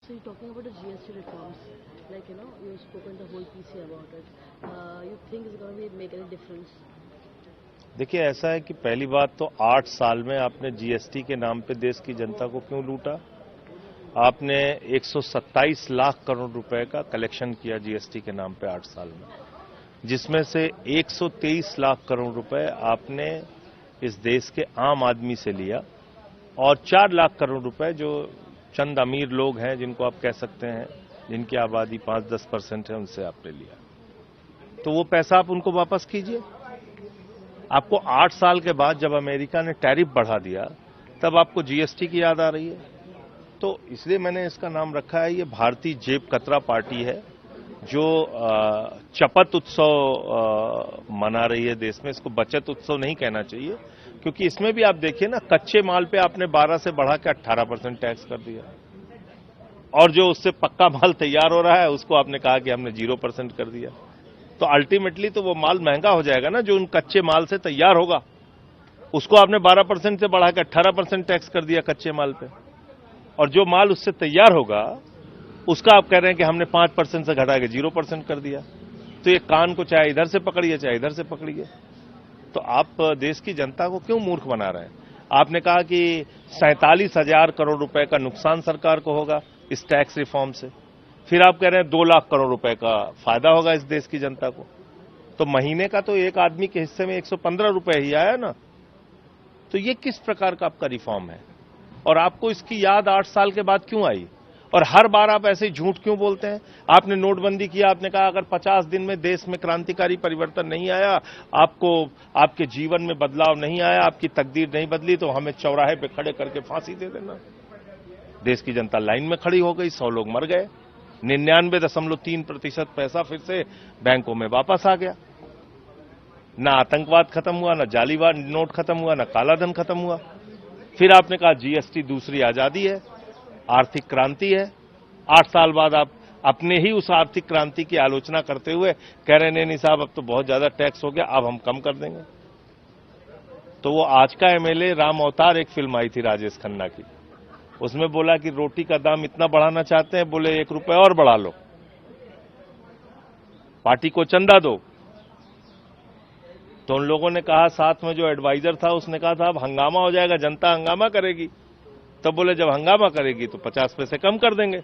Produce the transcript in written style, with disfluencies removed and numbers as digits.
So you're talking about the GST reforms, like you've spoken the whole PC about it. You think it's going to make any difference? देखिए, ऐसा है कि पहली बात तो 8 साल में आपने जीएसटी के नाम पे देश की जनता को क्यों लूटा? आपने 127 लाख करोड़ रुपए का कलेक्शन किया जीएसटी के नाम पे 8 साल में, जिसमें से 123 लाख करोड़ रुपए आपने इस देश के आम आदमी से लिया और 4 लाख करोड़ रुपए जो चंद अमीर लोग हैं, जिनको आप कह सकते हैं, जिनकी आबादी 5-10% है, उनसे आपने लिया। तो वो पैसा आप उनको वापस कीजिए। आपको 8 साल के बाद जब अमेरिका ने टैरिफ बढ़ा दिया, तब आपको जीएसटी की याद आ रही है। तो इसलिए मैंने इसका नाम रखा है, ये भारतीय जेब कतरा पार्टी है जो चपत उत्सव मना रही है देश में। इसको बचत उत्सव नहीं कहना चाहिए, क्योंकि इसमें भी आप देखिए ना, कच्चे माल पे आपने 12 से बढ़ा के 18% टैक्स कर दिया, और जो उससे पक्का माल तैयार हो रहा है उसको आपने कहा कि हमने 0% कर दिया। तो अल्टीमेटली तो वो माल महंगा हो जाएगा ना, जो उन कच्चे माल से तैयार होगा, उसको आपने 12% से बढ़ा के 18% टैक्स कर दिया कच्चे माल पे, और जो माल उससे तैयार होगा उसका आप कह रहे हैं कि हमने 5% से घटा के 0% कर दिया। तो ये कान को चाहे इधर से पकड़िए चाहे इधर से पकड़िए। तो आप देश की जनता को क्यों मूर्ख बना रहे हैं? आपने कहा कि 47,000 करोड़ रुपए का नुकसान सरकार को होगा इस टैक्स रिफॉर्म से, फिर आप कह रहे हैं 2 लाख करोड़ रुपए का फायदा होगा इस देश की जनता को। तो महीने का तो एक आदमी के हिस्से में 115 रुपए ही आया ना। तो ये किस प्रकार का आपका रिफॉर्म है? और आपको इसकी याद 8 साल के बाद क्यों आई? और हर बार आप ऐसे झूठ क्यों बोलते हैं? आपने नोटबंदी किया, आपने कहा अगर 50 दिन में देश में क्रांतिकारी परिवर्तन नहीं आया, आपको आपके जीवन में बदलाव नहीं आया, आपकी तकदीर नहीं बदली, तो हमें चौराहे पे खड़े करके फांसी दे देना। देश की जनता लाइन में खड़ी हो गई, 100 लोग मर गए, 99.3% पैसा फिर से बैंकों में वापस आ गया। ना आतंकवाद खत्म हुआ, ना जालीवार नोट खत्म हुआ, ना कालाधन खत्म हुआ। फिर आपने कहा जीएसटी दूसरी आजादी है, आर्थिक क्रांति है। 8 साल बाद आप अपने ही उस आर्थिक क्रांति की आलोचना करते हुए कह रहे नहीं साहब, अब तो बहुत ज्यादा टैक्स हो गया, अब हम कम कर देंगे। तो वो आज का एमएलए राम अवतार, एक फिल्म आई थी राजेश खन्ना की, उसमें बोला कि रोटी का दाम इतना बढ़ाना चाहते हैं, बोले 1 रुपए और बढ़ा लो, पार्टी को चंदा दो। तो उन लोगों ने कहा, साथ में जो एडवाइजर था उसने कहा था अब हंगामा हो जाएगा, जनता हंगामा करेगी। तब बोले जब हंगामा करेगी तो 50 पैसे कम कर देंगे।